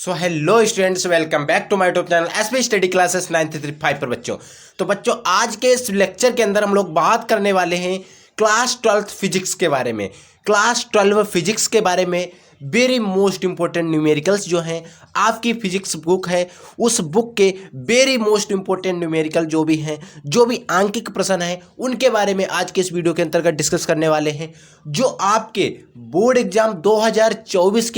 So hello students, welcome back to my YouTube channel SP study classes 935 पर बच्चों। तो बच्चों, आज के इस लेक्चर के अंदर हम लोग बात करने वाले हैं क्लास 12 फिजिक्स के बारे में। क्लास 12 फिजिक्स के बारे में वेरी मोस्ट इंपॉर्टेंट न्यूमेरिकल्स जो हैं, आपकी फिजिक्स बुक है उस बुक के वेरी मोस्ट इंपॉर्टेंट न्यूमेरिकल जो भी हैं, जो भी आंकिक प्रश्न हैं, उनके बारे में आज के इस वीडियो के अंतर्गत डिस्कस करने वाले हैं। जो आपके बोर्ड एग्जाम 2024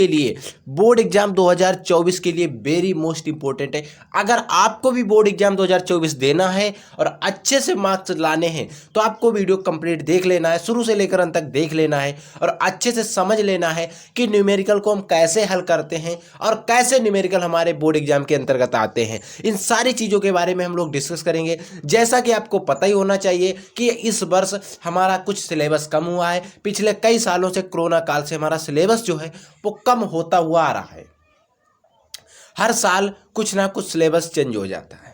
के लिए वेरी मोस्ट इंपॉर्टेंट है। अगर आपको भी बोर्ड एग्जाम 2024 देना है और अच्छे से मार्क्स लाने हैं तो आपको वीडियो कंप्लीट देख लेना है, शुरू से लेकर अंत तक देख लेना है और अच्छे से समझ लेना है कि न्यूमेरिकल को हम कैसे हल करते हैं और कैसे न्यूमेरिकल हमारे बोर्ड एग्जाम के अंतर्गत आते हैं। इन सारी चीज़ों के बारे में हम लोग डिस्कस करेंगे। जैसा कि आपको पता ही होना चाहिए कि इस वर्ष हमारा कुछ सिलेबस कम हुआ है। पिछले कई सालों से कोरोना काल से हमारा सिलेबस जो है वो कम होता हुआ आ रहा है। हर साल कुछ ना कुछ सिलेबस चेंज हो जाता है।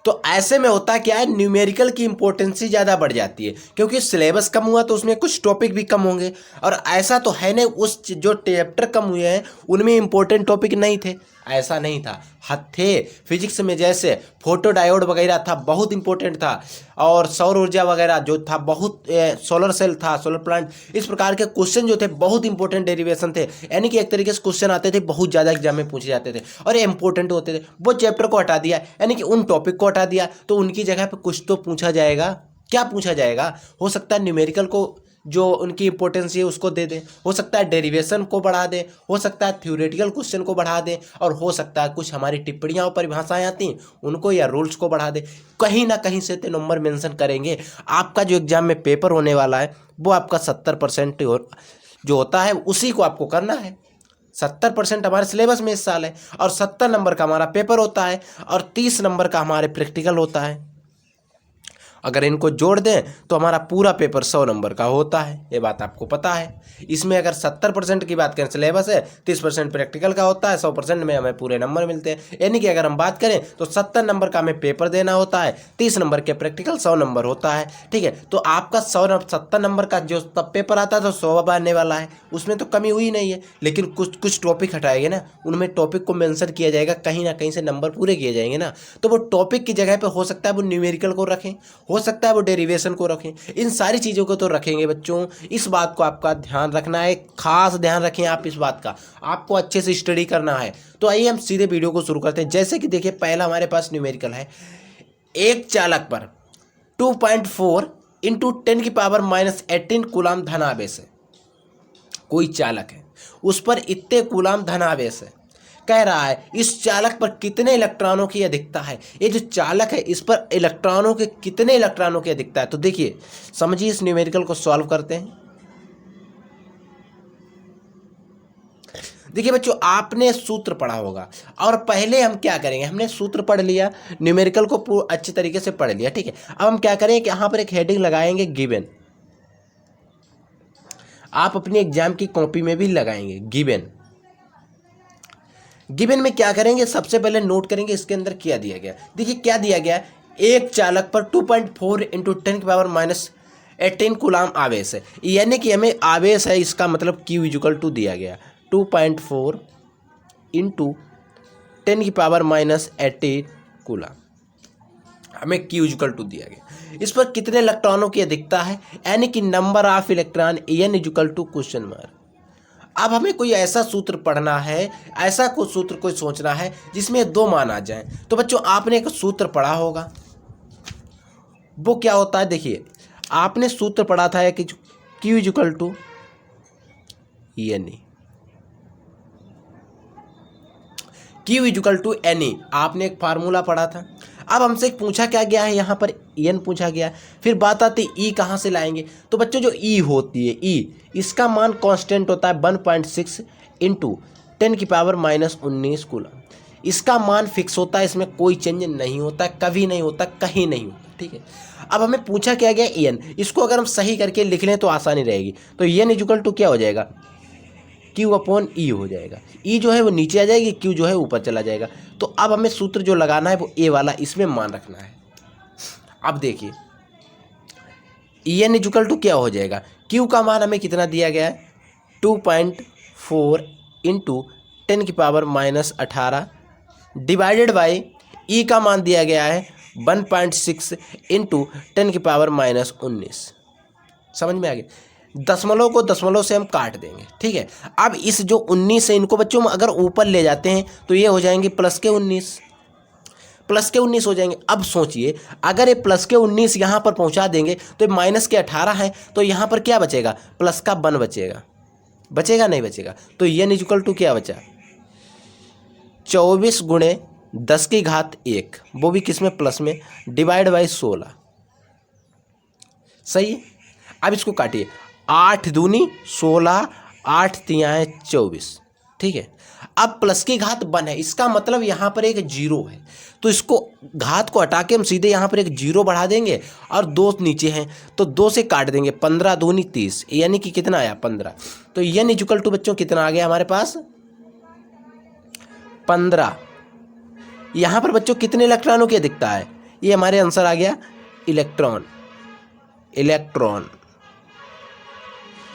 तो ऐसे में होता क्या है, न्यूमेरिकल की इंपॉर्टेंस ही ज़्यादा बढ़ जाती है, क्योंकि सिलेबस कम हुआ तो उसमें कुछ टॉपिक भी कम होंगे। और ऐसा तो है नहीं उस जो चैप्टर कम हुए हैं उनमें इंपॉर्टेंट टॉपिक नहीं थे, ऐसा नहीं था। थे फिजिक्स में, जैसे फोटो डायोड वगैरह था, बहुत इंपॉर्टेंट था। और सौर ऊर्जा वगैरह जो था बहुत, सोलर सेल था, सोलर प्लांट, इस प्रकार के क्वेश्चन जो थे बहुत इंपॉर्टेंट डेरिवेशन थे। यानी कि एक तरीके से क्वेश्चन आते थे, बहुत ज़्यादा एग्जाम में पूछे जाते थे और इंपॉर्टेंट होते थे। वो चैप्टर को हटा दिया, यानी कि उन टॉपिक को हटा दिया, तो उनकी जगह पर कुछ तो पूछा जाएगा। क्या पूछा जाएगा? हो सकता है न्यूमेरिकल को जो उनकी इंपॉर्टेंस है उसको दे दें, हो सकता है डेरिवेशन को बढ़ा दें, हो सकता है थ्योरेटिकल क्वेश्चन को बढ़ा दें, और हो सकता है कुछ हमारी टिप्पणियाँ और परिभाषाएं आती हैं उनको या रूल्स को बढ़ा दें। कहीं ना कहीं से तो नंबर मेंशन करेंगे। आपका जो एग्जाम में पेपर होने वाला है वो आपका 70% जो होता है उसी को आपको करना है। 70% हमारे सिलेबस में इस साल है और 70 नंबर का हमारा पेपर होता है और 30 नंबर का हमारे प्रैक्टिकल होता है। अगर इनको जोड़ दें तो हमारा पूरा पेपर 100 नंबर का होता है, ये बात आपको पता है। इसमें अगर 70% की बात करें सिलेबस है, 30% प्रैक्टिकल का होता है, 100% में हमें पूरे नंबर मिलते हैं। यानी कि अगर हम बात करें तो 70 नंबर का हमें पेपर देना होता है, 30 नंबर के प्रैक्टिकल, 100 नंबर होता है। ठीक है, तो आपका 70 नंबर का जो तब पेपर आता था 100 आने वाला है, उसमें तो कमी हुई नहीं है। लेकिन कुछ टॉपिक हटाएंगे ना, उनमें टॉपिक को मेंशन किया जाएगा, कहीं ना कहीं से नंबर पूरे किए जाएंगे ना। तो वो टॉपिक की जगह पे हो सकता है वो न्यूमेरिकल को रखें, हो सकता है वो डेरिवेशन को रखें, इन सारी चीज़ों को तो रखेंगे बच्चों। इस बात को आपका ध्यान रखना है, खास ध्यान रखें आप इस बात का, आपको अच्छे से स्टडी करना है। तो आइए हम सीधे वीडियो को शुरू करते हैं। जैसे कि देखिए, पहला हमारे पास न्यूमेरिकल है, एक चालक पर 2.4 इंटू 10⁻⁻18 कूलाम धनावेश है। कोई चालक है, उस पर इतने कूलाम धनावेश है। कह रहा है इस चालक पर कितने इलेक्ट्रॉनों की अधिकता है। ये जो चालक है इस पर इलेक्ट्रॉनों के कितने इलेक्ट्रॉनों की अधिकता है। तो देखिए, समझिए, इस न्यूमेरिकल को सॉल्व करते हैं। देखिए बच्चों, आपने सूत्र पढ़ा होगा और पहले हम क्या करेंगे, हमने सूत्र पढ़ लिया, न्यूमेरिकल को अच्छे तरीके से पढ़ लिया। ठीक है, अब हम क्या करेंगे कि यहाँ पर एक हेडिंग लगाएंगे, गिवन। आप अपनी एग्जाम की कॉपी में भी लगाएंगे गिवन। गिवन में क्या करेंगे, सबसे पहले नोट करेंगे इसके अंदर क्या दिया गया। देखिए क्या दिया गया, एक चालक पर 2.4 इंटू 10⁻⁻18 कूलाम आवेश है। यानी कि हमें आवेश है, इसका मतलब Q इक्वल टू दिया गया 2.4 इंटू 10⁻⁻18 कूलाम, हमें Q इक्वल टू दिया गया। इस पर कितने इलेक्ट्रॉनों की अधिकता है, यानी कि number of electron N equal to question mark. अब हमें कोई ऐसा सूत्र पढ़ना है, ऐसा कोई सूत्र कोई सोचना है जिसमें दो मान आ जाएं। तो बच्चों, आपने एक सूत्र पढ़ा होगा, वो क्या होता है, देखिए आपने सूत्र पढ़ा था कि Q equal to NE, Q equal to NE, आपने एक फार्मूला पढ़ा था। अब हमसे पूछा क्या गया है, यहाँ पर N पूछा गया। फिर बात आती E कहाँ से लाएंगे। तो बच्चों, जो E होती है, E इसका मान कांस्टेंट होता है 1.6 इंटू 10⁻⁻19 कूलम। इसका मान फिक्स होता है, इसमें कोई चेंज नहीं होता, कभी नहीं होता, कहीं नहीं होता। ठीक है, अब हमें पूछा क्या गया N, इसको अगर हम सही करके लिख लें तो आसानी रहेगी। तो N इक्वल टू क्या हो जाएगा, Q/E हो जाएगा। E जो है वो नीचे आ जाएगी, Q जो है ऊपर चला जाएगा। तो अब हमें सूत्र जो लगाना है वो A वाला, इसमें मान रखना है। अब देखिए, N इक्वल टू क्या हो जाएगा, Q का मान हमें कितना दिया गया है, 2.4 इंटू 10⁻18 डिवाइडेड बाई ई का मान दिया गया है 1.6 इंटू 10⁻19। समझ में आ गया। दशमलव को दशमलव से हम काट देंगे, ठीक है। अब इस जो 19 है इनको बच्चों हम अगर ऊपर ले जाते हैं तो ये हो जाएंगे प्लस के 19 हो जाएंगे। अब सोचिए अगर ये प्लस के 19 यहाँ पर पहुँचा देंगे तो ये माइनस के 18 है, तो यहाँ पर क्या बचेगा, प्लस का 1 बचेगा नहीं बचेगा। तो n इक्वल टू क्या बचा, 24 गुणे 10 की घात 1, वो भी किस में, प्लस में, डिवाइड बाई 16। सही है। अब इसको काटिए, 8 दूनी 16, 8 तियाएँ 24, ठीक है। अब प्लस की घात 1 है, इसका मतलब यहाँ पर एक 0 है, तो इसको घात को हटा के हम सीधे यहाँ पर एक 0 बढ़ा देंगे और 2 नीचे हैं तो 2 से काट देंगे, 15 दूनी 30, यानी कि कितना आया, 15। तो n इक्वल टू बच्चों कितना आ गया हमारे पास, 15। यहाँ पर बच्चों कितने इलेक्ट्रॉनों की अधिकता है, ये हमारे आंसर आ गया इलेक्ट्रॉन,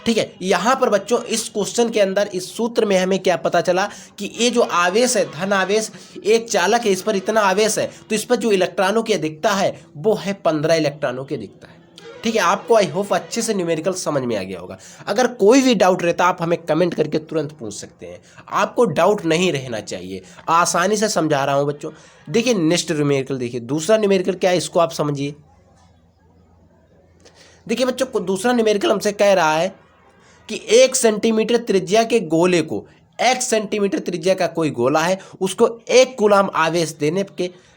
ठीक है। यहाँ पर बच्चों इस क्वेश्चन के अंदर इस सूत्र में हमें क्या पता चला कि ये जो आवेश है, धन आवेश, एक चालक है, इस पर इतना आवेश है, तो इस पर जो इलेक्ट्रॉनों की अधिकता है वो है 15 इलेक्ट्रॉनों की अधिकता है, ठीक है। आपको आई होप अच्छे से न्यूमेरिकल समझ में आ गया होगा। अगर कोई भी डाउट रहता आप हमें कमेंट करके तुरंत पूछ सकते हैं, आपको डाउट नहीं रहना चाहिए, आसानी से समझा रहा हूँ बच्चों। देखिए नेक्स्ट न्यूमेरिकल, देखिए दूसरा न्यूमेरिकल क्या है, इसको आप समझिए। देखिए बच्चों दूसरा न्यूमेरिकल हमसे कह रहा है कि 1 सेंटीमीटर त्रिज्या के गोले को, 1 सेंटीमीटर त्रिज्या का कोई गोला है, उसको 1 कूलाम आवेश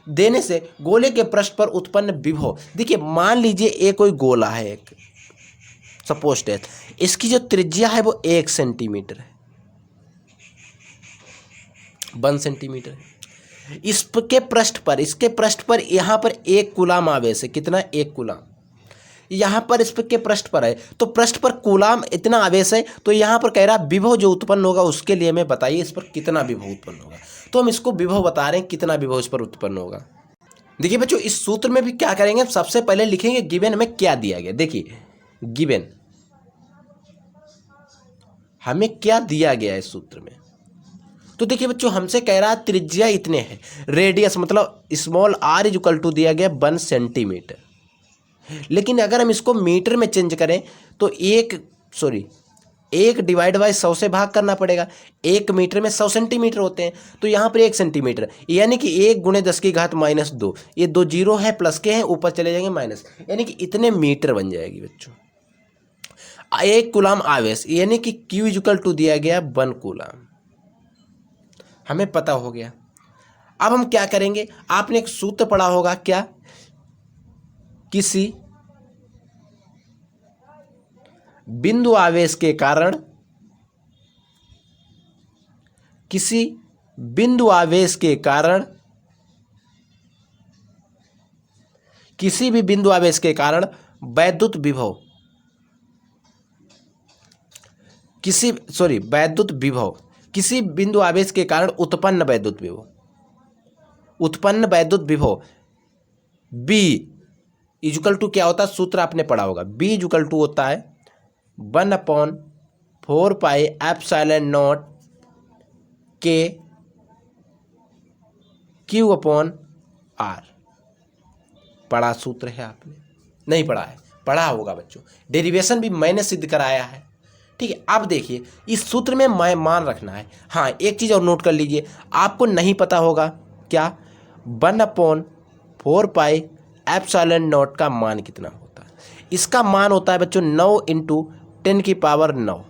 देने से गोले के पृष्ठ पर उत्पन्न विभव। देखिए मान लीजिए ये कोई गोला है, एक सपोज दैट, इसकी जो त्रिज्या है वो 1 सेंटीमीटर है, 1 सेंटीमीटर है। इसके पृष्ठ पर यहाँ पर 1 कूलाम आवेश है, कितना, 1 कूलाम। यहाँ पर इस के पृष्ठ पर है, तो पृष्ठ पर कूलाम इतना आवेश है, तो यहाँ पर कह रहा है विभव जो उत्पन्न होगा उसके लिए हमें बताइए इस पर कितना विभव उत्पन्न होगा। तो हम इसको विभव बता रहे हैं, कितना विभव इस पर उत्पन्न होगा। देखिए बच्चों इस सूत्र में भी क्या करेंगे, सबसे पहले लिखेंगे गिवन हमें क्या दिया गया। देखिए गिवन हमें क्या दिया गया है इस सूत्र में, तो देखिए बच्चों हमसे कह रहा है त्रिज्या इतने है, रेडियस मतलब स्मॉल r इक्वल टू दिया गया 1 सेंटीमीटर। लेकिन अगर हम इसको मीटर में चेंज करें तो 1 डिवाइड बाई 100 से भाग करना पड़ेगा। 1 मीटर में 100 सेंटीमीटर होते हैं, तो यहाँ पर 1 सेंटीमीटर यानी कि 1 गुणे 10 की घात -2, ये 2 जीरो है, प्लस के हैं, ऊपर चले जाएंगे माइनस, यानी कि इतने मीटर बन जाएगी बच्चों। 1 कूलाम आवेश यानी कि Q इक्वल टू दिया गया 1 कूलाम, हमें पता हो गया। अब हम क्या करेंगे, आपने एक सूत्र पढ़ा होगा, क्या, किसी बिंदु आवेश के कारण, किसी बिंदु आवेश के कारण, किसी भी बिंदु आवेश के कारण वैद्युत विभव, किसी बिंदु आवेश के कारण उत्पन्न वैद्युत विभव B इक्वल टू क्या होता है, सूत्र आपने पढ़ा होगा, B इक्वल टू होता है 1/4 pi epsilon not K Q upon R। पढ़ा सूत्र है आपने, नहीं पढ़ा है, पढ़ा होगा बच्चों, डेरिवेशन भी मैंने सिद्ध कराया है, ठीक है। अब देखिए इस सूत्र में मैं मान रखना है। हाँ एक चीज़ और नोट कर लीजिए, आपको नहीं पता होगा क्या, 1/4 पाई एप्सिलॉन नॉट का मान कितना होता है। इसका मान होता है बच्चों 9 इंटू 10⁹।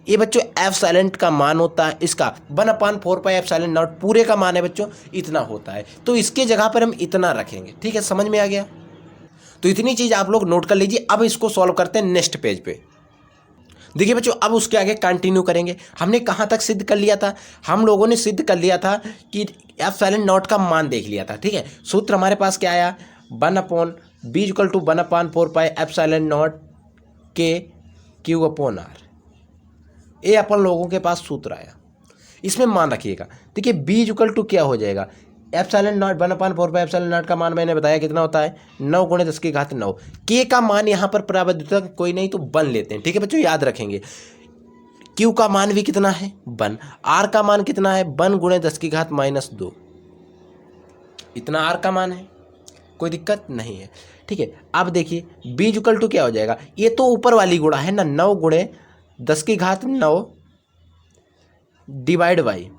ये बच्चों एप्सिलॉन का मान होता है, इसका 1/4 पाई एप्सिलॉन नॉट पूरे का मान है बच्चों, इतना होता है, तो इसके जगह पर हम इतना रखेंगे, ठीक है। समझ में आ गया, तो इतनी चीज़ आप लोग नोट कर लीजिए। अब इसको सॉल्व करते हैं नेक्स्ट पेज पे। देखिए बच्चों अब उसके आगे कंटिन्यू करेंगे। हमने कहाँ तक सिद्ध कर लिया था, हम लोगों ने सिद्ध कर लिया था कि एप्सिलॉन नॉट का मान देख लिया था, ठीक है। सूत्र हमारे पास क्या आया, 1/B equal to 1/4 pi epsilon not K Q upon R। ये अपन लोगों के पास सूत्र आया, इसमें मान रखिएगा। देखिए B इक्वल टू क्या हो जाएगा, epsilon not 1/4 pi epsilon not का मान मैंने बताया कितना होता है, 9 गुणे 10 की घात 9। K का मान यहाँ पर प्रावधान कोई नहीं तो 1 लेते हैं, ठीक है बच्चों, याद रखेंगे। क्यू का मान भी कितना है 1, आर का मान कितना है 1 गुणे 10 की घात -2, इतना आर का मान है, कोई दिक्कत नहीं है। ठीक है, अब देखिए b इक्वल टू क्या हो जाएगा, ये तो ऊपर वाली गुणा है ना, 9 गुणे 10 की घात 9 डिवाइड बाई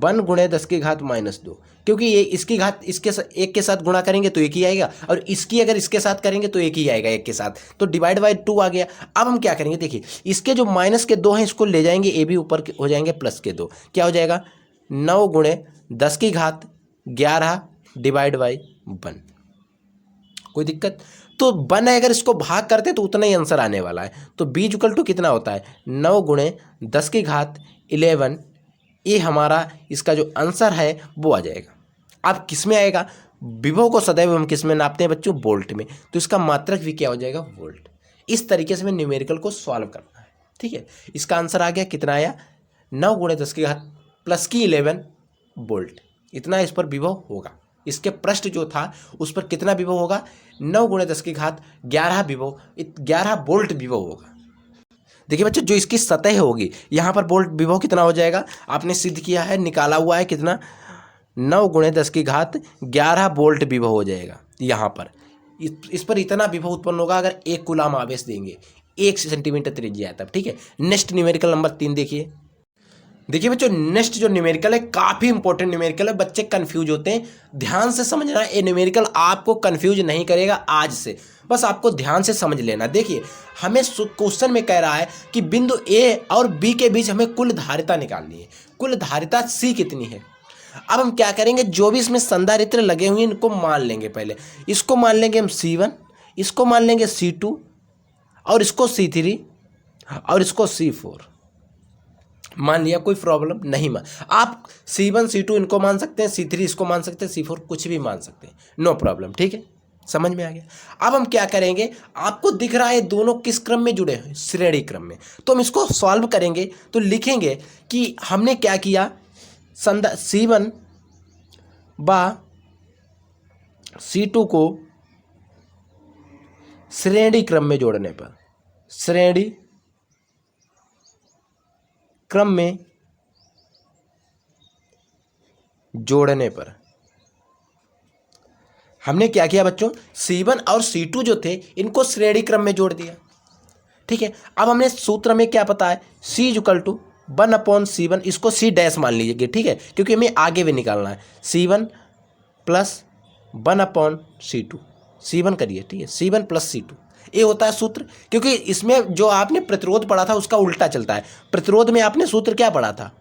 1 गुणे 10 की घात -2, क्योंकि ये इसकी घात इसके एक के साथ गुणा करेंगे तो एक ही आएगा, और इसकी अगर इसके साथ करेंगे तो एक ही आएगा एक के साथ, तो डिवाइड बाई 2 आ गया। अब हम क्या करेंगे, देखिए इसके जो माइनस के 2 हैं इसको ले जाएंगे, ए भी ऊपर हो जाएंगे प्लस के 2, क्या हो जाएगा 9 गुणे 10 की घात 11 डिवाइड बाई 1, कोई दिक्कत। तो 1 है, अगर इसको भाग करते हैं तो उतना ही आंसर आने वाला है। तो b इक्वल टू कितना होता है 9 गुणे 10 की घात 11, ये हमारा इसका जो आंसर है वो आ जाएगा। अब किस में आएगा, विभव को सदैव हम किस में नापते हैं बच्चों, वोल्ट में, तो इसका मात्रक भी क्या हो जाएगा वोल्ट। इस तरीके से हमें न्यूमेरिकल को सॉल्व करना है। ठीक है, इसका आंसर आ गया, कितना आया 9 गुणे 10 की घात प्लस की 11 वोल्ट, इतना इस पर विभव होगा। इसके पृष्ठ जो था उस पर कितना विभव होगा, 9 गुणे 10 की घात 11 विभव, 11 वोल्ट विभव होगा। देखिए बच्चों, जो इसकी सतह होगी यहाँ पर वोल्ट विभव कितना हो जाएगा, आपने सिद्ध किया है, निकाला हुआ है, कितना 9 गुणे 10 की घात 11 वोल्ट विभव हो जाएगा। यहाँ पर इस पर इतना विभव उत्पन्न होगा अगर 1 कूलाम आवेश देंगे, 1 सेंटीमीटर त्रिज्या है तब। ठीक है, नेक्स्ट न्यूमेरिकल नंबर 3 देखिए। देखिए बच्चों, नेक्स्ट जो न्यूमेरिकल है काफ़ी इंपॉर्टेंट न्यूमेरिकल है, बच्चे कंफ्यूज होते हैं, ध्यान से समझना। ये न्यूमेरिकल आपको कंफ्यूज नहीं करेगा आज से, बस आपको ध्यान से समझ लेना। देखिए हमें क्वेश्चन में कह रहा है कि बिंदु ए और बी के बीच हमें कुल धारिता निकालनी है, कुल धारिता सी कितनी है। अब हम क्या करेंगे, जो भी इसमें संधारित्र लगे हुए हैं इनको मान लेंगे। पहले इसको मान लेंगे हम C1, इसको मान लेंगे C2, और इसको C3, और इसको C4 मान लिया, कोई प्रॉब्लम नहीं। आप C1 C2 इनको मान सकते हैं, C3 इसको मान सकते हैं, C4 कुछ भी मान सकते हैं, नो प्रॉब्लम। ठीक है, समझ में आ गया। अब हम क्या करेंगे, आपको दिख रहा है दोनों किस क्रम में जुड़े हैं, श्रेणी क्रम में। तो हम इसको सॉल्व करेंगे तो लिखेंगे कि हमने क्या किया, C1 बा C2 को श्रेणी क्रम में जोड़ने पर, श्रेणी क्रम में जोड़ने पर हमने क्या किया बच्चों, C1 और C2 जो थे इनको श्रेणी क्रम में जोड़ दिया। ठीक है, अब हमने सूत्र में क्या पता है, C इक्वल टू 1/C1, इसको C डैश मान लीजिए। ठीक है, क्योंकि हमें आगे भी निकालना है, C1 प्लस 1/C2, C1 करिए। ठीक है, C1 प्लस C2 ये होता है सूत्र। क्योंकि इसमें जो आपने प्रतिरोध पढ़ा था उसका उल्टा चलता है। प्रतिरोध में आपने सूत्र क्या पढ़ा था,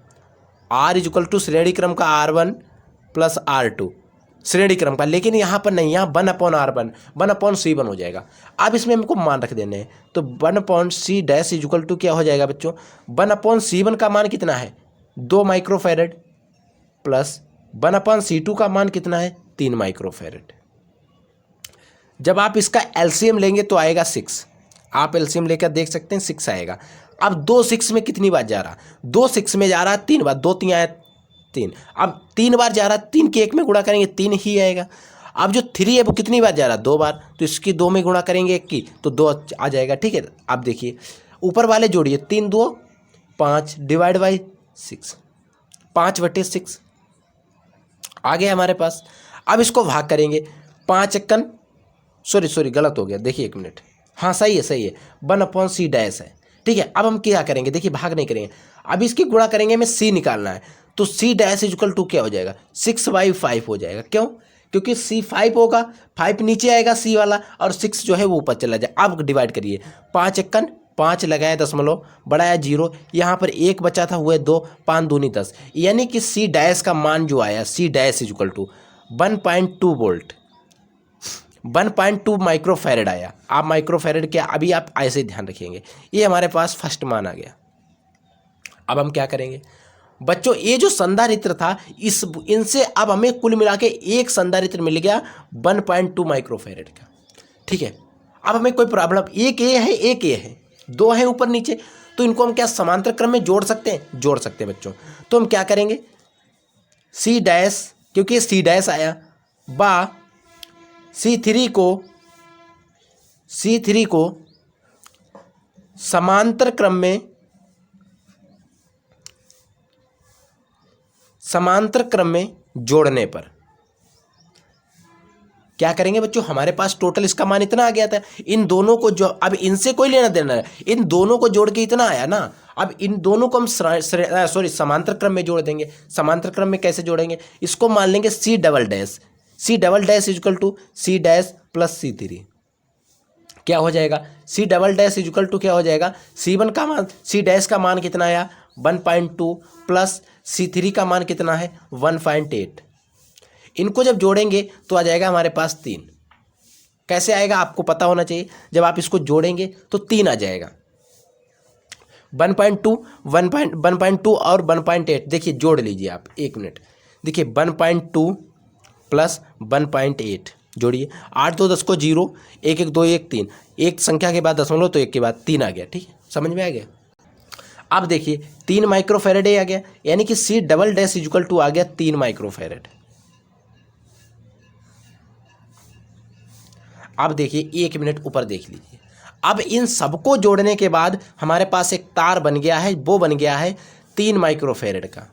R इक्वल टू श्रेणी क्रम का R1 प्लस R2, श्रेणी क्रम का, लेकिन यहाँ पर नहीं, यहाँ 1/R1 1/C1 हो जाएगा। अब इसमें हमको मान रख देने हैं, तो 1/C डैश इक्वल टू क्या हो जाएगा बच्चों, 1/C1 का मान कितना है 2 माइक्रोफैरड, प्लस 1/C2 का मान कितना है 3 माइक्रोफैरड। जब आप इसका एलसीएम लेंगे तो आएगा 6, आप एलसीएम लेकर देख सकते हैं 6 आएगा। अब 2 6 में कितनी बार जा रहा, 2 6 में जा रहा 3 बार, 2 3 आया 3, अब 3 बार जा रहा, 3 के 1 में गुणा करेंगे 3 ही आएगा। अब जो 3 है वो कितनी बार जा रहा 2 बार, तो इसकी 2 में गुणा करेंगे 1 की तो 2 आ जाएगा। ठीक है, आप देखिए ऊपर वाले जोड़िए, 3 2 5 डिवाइड बाई 6, 5/6 आ गया हमारे पास। अब इसको भाग करेंगे, 5 1 सॉरी गलत हो गया, देखिए 1 मिनट, हाँ सही है 1/C डैश है। ठीक है, अब हम क्या करेंगे, देखिए भाग नहीं करेंगे, अब इसकी गुणा करेंगे, हमें C निकालना है, तो C डैश इक्वल टू क्या हो जाएगा 6/5 हो जाएगा। क्यों, क्योंकि C 5 होगा, 5 नीचे आएगा C वाला, और 6 जो है वो ऊपर चला जाए। अब डिवाइड करिए, 5 1 5 लगाया दशमलव, बढ़ाया 0, यहाँ पर 1 बचा था हुए 2, 5 दूनी 10, यानी कि C डैश का मान जो आया, C dash equal to 1.2 volt, 1.2 microfarad आया। आप माइक्रोफैरड क्या, अभी आप ऐसे ही ध्यान रखेंगे, ये हमारे पास फर्स्ट मान आ गया। अब हम क्या करेंगे बच्चों, ये जो संधारित्र था इनसे अब हमें कुल मिला के एक संधारित्र मिल गया 1.2 माइक्रोफैरड का। ठीक है, अब हमें कोई प्रॉब्लम, एक ये है एक ये है, 2 है ऊपर नीचे, तो इनको हम क्या समांतर क्रम में जोड़ सकते हैं, जोड़ सकते हैं बच्चों। तो हम क्या करेंगे, C डैश, क्योंकि C डैश आया, बा C3 को समांतर क्रम में समांतर क्रम में जोड़ने पर क्या करेंगे बच्चों, हमारे पास टोटल इसका मान इतना आ गया था, इन दोनों को जो अब इनसे कोई लेना देना है, इन दोनों को जोड़ के इतना आया ना। अब इन दोनों को हम समांतर क्रम में जोड़ देंगे। समांतर क्रम में कैसे जोड़ेंगे, इसको मान लेंगे C double dash, C double dash equal to C dash plus C three. क्या हो जाएगा, C double dash equal to क्या हो जाएगा, सी वन का मान, सी डैश का मान कितना आया 1.2 प्लस सी थ्री का मान कितना है 1.8। इनको जब जोड़ेंगे तो आ जाएगा हमारे पास 3। कैसे आएगा आपको पता होना चाहिए, जब आप इसको जोड़ेंगे तो 3 आ जाएगा। 1.2 1.2 और 1.8 देखिए जोड़ लीजिए आप, 1 मिनट। देखिए 1.2 प्लस 1.8 जोड़िए, 8 2 10 को 0, 1 1 2 1 3, एक संख्या के बाद दशमलव तो एक के बाद 3 आ गया। ठीक है, समझ में आ गया। अब देखिए 3 माइक्रोफैरेड आ गया, यानी कि C double dash equal to आ गया 3 माइक्रोफैरेड। अब देखिए 1 मिनट ऊपर देख लीजिए। अब इन सबको जोड़ने के बाद हमारे पास एक तार बन गया है, वो बन गया है 3 माइक्रोफैरेड का।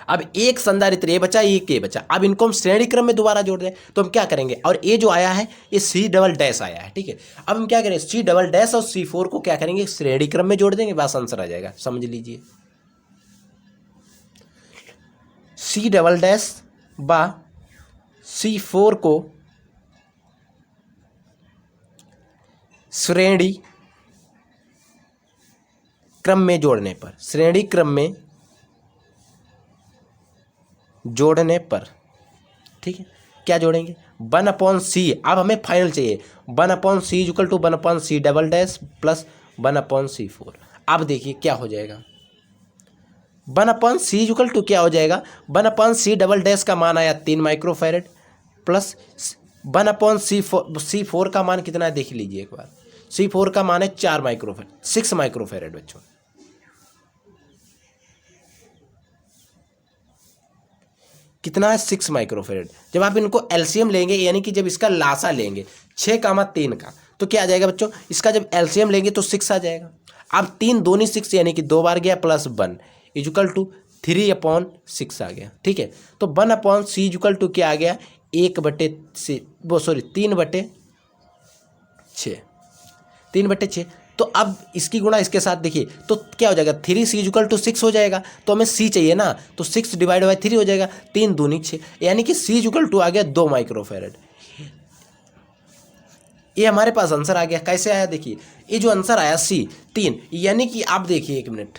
अब एक संधारित्र ये बचा, एक ये बचा। अब इनको हम श्रेणी क्रम में दोबारा जोड़ दें तो हम क्या करेंगे, और ये जो आया है ये सी डबल डैश आया है। ठीक है, अब हम क्या करें, सी डबल डैश और सी फोर को क्या करेंगे, श्रेणी क्रम में जोड़ देंगे, बस आंसर आ जाएगा। समझ लीजिए, सी डबल डैश बा सी फोर को श्रेणी क्रम में जोड़ने पर, श्रेणी क्रम में जोड़ने पर, ठीक है, क्या जोड़ेंगे 1/c। अब हमें फाइनल चाहिए 1/c equal to 1/c double dash plus 1/c4। अब देखिए क्या हो जाएगा, 1/c इक्वल टू क्या हो जाएगा, 1/c डबल डैश का मान आया 3 माइक्रोफैरेड प्लस 1/c4 का मान कितना है देख लीजिए एक बार। C4 का मान है 4 माइक्रोफैरेड, 6 माइक्रोफैरेड बच्चों। कितना है 6 माइक्रोफैरेड। जब आप इनको एलसीएम लेंगे, यानी कि जब इसका लासा लेंगे 6, 3 का, तो क्या आ जाएगा बच्चों, इसका जब एलसीएम लेंगे तो 6 आ जाएगा। अब 3 दूनी 6, यानी कि 2 बार गया प्लस 1 इक्वल टू 3/6 आ गया। ठीक है, तो 1/c इक्वल टू क्या आ गया 1/6, वो सॉरी 3/6, 3/6। तो अब इसकी गुणा इसके साथ देखिए तो क्या हो जाएगा 3c इक्वल टू 6 हो जाएगा। तो हमें c चाहिए ना, तो 6 डिवाइड बाई 3 हो जाएगा, 3 दूनी 6, यानी कि c इक्वल टू आ गया 2 माइक्रोफैरेड। ये हमारे पास आंसर आ गया। कैसे आया देखिए, ये जो आंसर आया c 3, यानी कि आप देखिए 1 मिनट,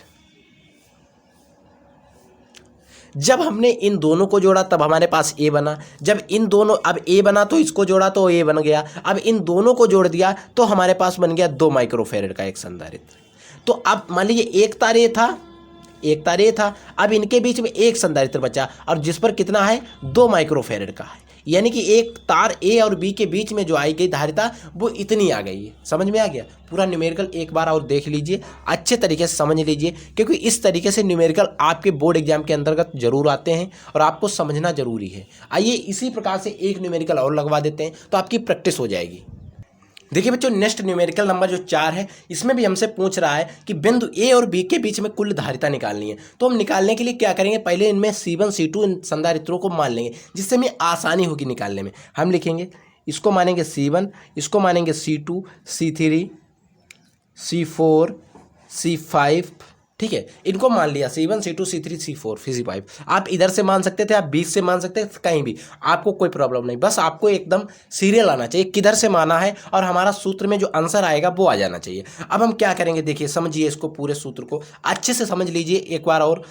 जब हमने इन दोनों को जोड़ा तब हमारे पास ए बना, जब इन दोनों अब ए बना तो इसको जोड़ा तो ए बन गया, अब इन दोनों को जोड़ दिया तो हमारे पास बन गया 2 माइक्रोफैरेड का एक संधारित्र। तो अब मान लीजिए एक तार ये था, एक तार ये था, अब इनके बीच में एक संधारित्र बचा और जिस पर कितना है 2 माइक्रोफैरेड का है, यानी कि एक तार ए और बी के बीच में जो आई गई धारिता वो इतनी आ गई है। समझ में आ गया। पूरा न्यूमेरिकल एक बार और देख लीजिए, अच्छे तरीके से समझ लीजिए, क्योंकि इस तरीके से न्यूमेरिकल आपके बोर्ड एग्जाम के अंतर्गत जरूर आते हैं और आपको समझना जरूरी है। आइए इसी प्रकार से एक न्यूमेरिकल और लगवा देते हैं तो आपकी प्रैक्टिस हो जाएगी। देखिए बच्चों, नेक्स्ट न्यूमेरिकल नंबर जो 4 है, इसमें भी हमसे पूछ रहा है कि बिंदु ए और बी के बीच में कुल धारिता निकालनी है। तो हम निकालने के लिए क्या करेंगे, पहले इनमें C1 C2 इन संधारित्रों को मान लेंगे, जिससे हमें आसानी होगी निकालने में। हम लिखेंगे, इसको मानेंगे C1, इसको मानेंगे C2, C3, C4, C5, ठीक है, इनको मान लिया C1 C2 C3 C4 C5। आप इधर से मान सकते थे, आप बीच से मान सकते थे, कहीं भी आपको कोई प्रॉब्लम नहीं, बस आपको एकदम सीरियल आना चाहिए, किधर से माना है और हमारा सूत्र में जो आंसर आएगा वो आ जाना चाहिए। अब हम क्या करेंगे देखिए, समझिए इसको, पूरे सूत्र को अच्छे से समझ लीजिए एक बार और।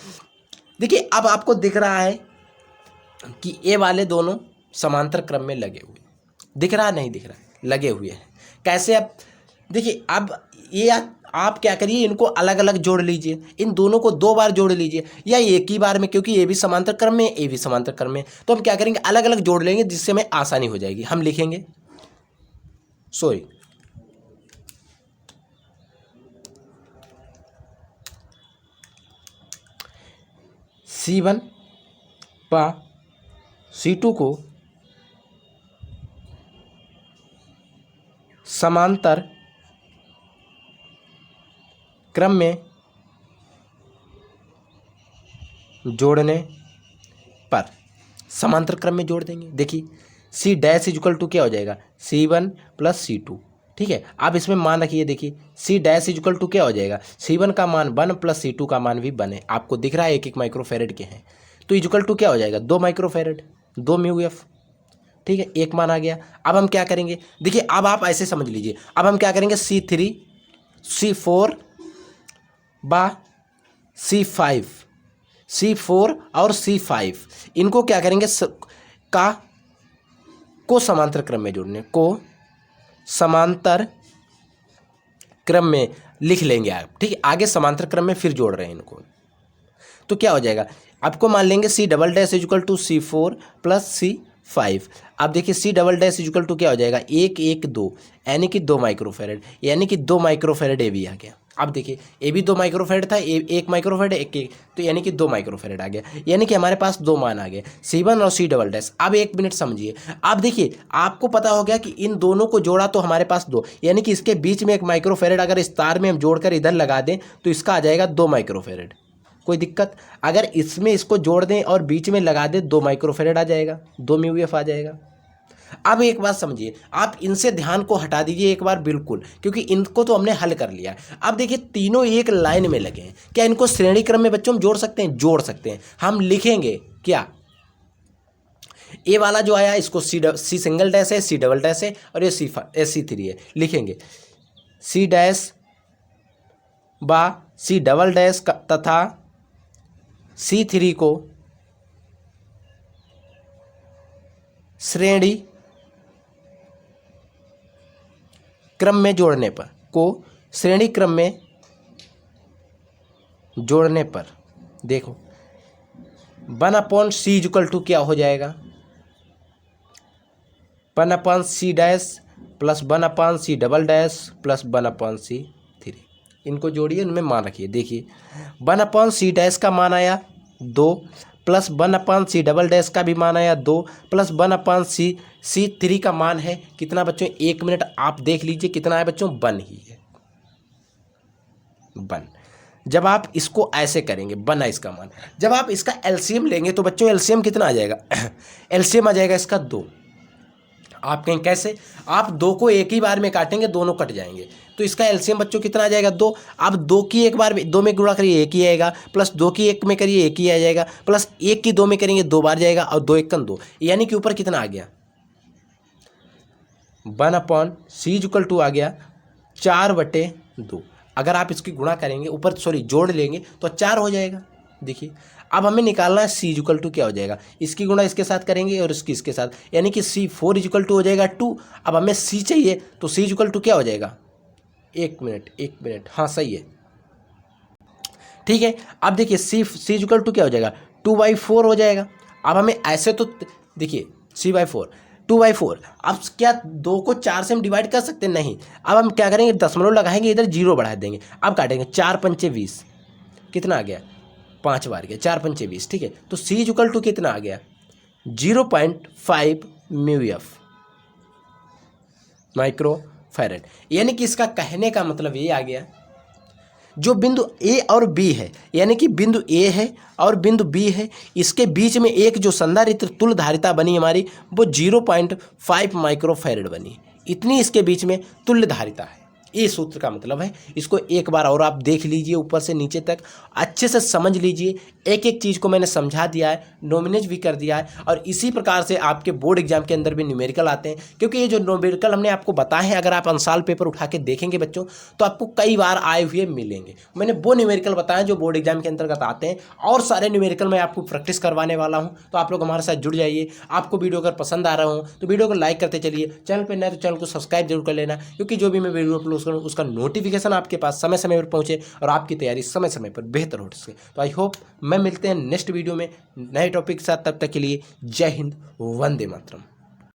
देखिए अब आपको दिख रहा है कि ये वाले दोनों समांतर क्रम में लगे हुए, दिख रहा नहीं दिख रहा है, लगे हुए हैं। कैसे, अब देखिए, अब ये आप क्या करिए, इनको अलग अलग जोड़ लीजिए, इन दोनों को 2 बार जोड़ लीजिए या एक ही बार में, क्योंकि ये भी समांतर क्रम में ये भी समांतर क्रम में। तो हम क्या करेंगे, अलग अलग जोड़ लेंगे, जिससे हमें आसानी हो जाएगी। हम लिखेंगे, सॉरी C1 व C2 को समांतर क्रम में जोड़ने पर समांतर क्रम में जोड़ देंगे। देखिए सी डैश इक्वल टू क्या हो जाएगा, C1 प्लस C2। ठीक है, अब इसमें मान रखिए, देखिए सी डैश इक्वल टू क्या हो जाएगा, C1 का मान 1 प्लस C2 का मान भी 1 है। आपको दिख रहा है 1 माइक्रोफेरेड के हैं, तो इक्वल टू क्या हो जाएगा 2 माइक्रोफेरेड, 2 म्यू एफ। ठीक है, एक मान आ गया। अब हम क्या करेंगे, देखिए अब आप ऐसे समझ लीजिए, अब हम क्या करेंगे C3 C4 बा C5, C4 और C5 इनको क्या करेंगे को समांतर क्रम में जोड़ने, को समांतर क्रम में लिख लेंगे आप। ठीक है, आगे समांतर क्रम में फिर जोड़ रहे हैं इनको, तो क्या हो जाएगा, आपको मान लेंगे C double dash equal to C4 plus C5। अब देखिए C double dash equal to क्या हो जाएगा, 1 1 2 यानी कि 2 माइक्रोफेरेड, यानी कि 2 माइक्रोफेरेड ए भी आ गया। अब देखिए ए भी 2 माइक्रोफेरेड था, 1 माइक्रोफेरेड 1 तो यानी कि 2 माइक्रोफेरेड आ गया, यानी कि हमारे पास 2 मान आ गए C1 और C डबल डैश। अब 1 मिनट समझिए, अब देखिए आपको पता हो गया कि इन दोनों को जोड़ा तो हमारे पास 2, यानी कि इसके बीच में 1 माइक्रोफेरेड अगर इस तार में हम जोड़कर इधर लगा दें तो इसका आ जाएगा 2 माइक्रोफेरेड। कोई दिक्कत, अगर इसमें इसको जोड़ दें और बीच में लगा दें 2 माइक्रोफेरेड आ जाएगा, 2 म्यू एफ आ जाएगा। अब एक बात समझिए, आप इनसे ध्यान को हटा दीजिए एक बार बिल्कुल, क्योंकि इनको तो हमने हल कर लिया है। अब देखिए तीनों एक लाइन में लगे हैं, क्या इनको श्रेणी क्रम में बच्चों हम जोड़ सकते हैं, जोड़ सकते हैं। हम लिखेंगे क्या, ए वाला जो आया इसको सी सिंगल डैश है, सी डबल डैश है, और ये C3 है, लिखेंगे सी डैश बा सी डबल डैश तथा C3 को श्रेणी क्रम में जोड़ने पर, को श्रेणी क्रम में जोड़ने पर देखो 1/C इक्वल टू क्या हो जाएगा, 1/C dash plus 1/C double dash plus 1/C3। इनको जोड़िए, इनमें मान रखिए। देखिए 1/C डैश का मान आया 2 प्लस 1/C डबल डैश का भी मान आया 2 प्लस 1/C3 का मान है कितना बच्चों, 1 मिनट आप देख लीजिए कितना है बच्चों, 1 ही है, 1। जब आप इसको ऐसे करेंगे 1 है इसका मान, जब आप इसका एलसीएम लेंगे तो बच्चों एलसीएम कितना आ जाएगा एलसीएम आ जाएगा इसका 2। आप कहें कैसे, आप 2 को एक ही बार में काटेंगे, दोनों कट जाएंगे, तो इसका एलसीएम बच्चों कितना आ जाएगा 2। आप 2 की एक बार 2 में गुणा करिए 1 ही आएगा, प्लस 2 की 1 में करिए 1 ही आ जाएगा, प्लस 1 की 2 में करेंगे 2 बार जाएगा, और 2 1 2, यानी कि ऊपर कितना आ गया 1/C इक्वल टू आ गया 4/2। अगर आप इसकी गुणा करेंगे ऊपर जोड़ लेंगे तो 4 हो जाएगा। देखिए अब हमें निकालना है C इक्वल टू क्या हो जाएगा, इसकी गुणा इसके साथ करेंगे और इसकी इसके साथ, यानी कि C4 इक्वल टू हो जाएगा 2। अब हमें C चाहिए तो C इक्वल टू क्या हो जाएगा, 1 मिनट, हाँ सही है, ठीक है। अब देखिए C इक्वल टू क्या हो जाएगा 2/4 हो जाएगा। अब हमें ऐसे तो देखिए C/4 2/4, अब क्या 2 को 4 से हम डिवाइड कर सकते हैं, नहीं। अब हम क्या करेंगे, दशमलव लगाएंगे, इधर 0 बढ़ा देंगे, अब काटेंगे 4 पंचे 20, कितना आ गया 5 बार गया, 4 पंचे 20। ठीक है, तो C इक्वल टू कितना आ गया 0.5 म्यू एफ माइक्रोफैरेड। यानी कि इसका कहने का मतलब ये आ गया, जो बिंदु A और B है, यानी कि बिंदु A है और बिंदु B है, इसके बीच में एक जो संधारित्र तुल्य धारिता बनी हमारी, वो 0.5 माइक्रोफैरेड बनी। इतनी इसके बीच में तुल्य धारिता है। ये सूत्र का मतलब है। इसको एक बार और आप देख लीजिए, ऊपर से नीचे तक अच्छे से समझ लीजिए। एक एक चीज़ को मैंने समझा दिया है, नॉमिनेज भी कर दिया है, और इसी प्रकार से आपके बोर्ड एग्जाम के अंदर भी न्यूमेरिकल आते हैं। क्योंकि ये जो न्यूमेरिकल हमने आपको बताए हैं, अगर आप अंसाल पेपर उठा के देखेंगे बच्चों, तो आपको कई बार आए हुए मिलेंगे। मैंने वो न्यूमेरिकल बताए जो बोर्ड एग्जाम के अंतर्गत आते हैं, और सारे न्यूमेरिकल मैं आपको प्रैक्टिस करवाने वाला हूँ। तो आप लोग हमारे साथ जुड़ जाइए। आपको वीडियो अगर पसंद आ रहा हो तो वीडियो को लाइक करते चलिए। चैनल पर नए तो चैनल को सब्सक्राइब जरूर कर लेना, क्योंकि जो भी मैं वीडियो अपलोड करूँ उसका नोटिफिकेशन आपके पास समय समय पर पहुंचे और आपकी तैयारी समय समय पर बेहतर हो सके। तो आई होप मैं मिलते हैं नेक्स्ट वीडियो में नए टॉपिक के साथ। तब तक के लिए जय हिंद, वंदे मातरम।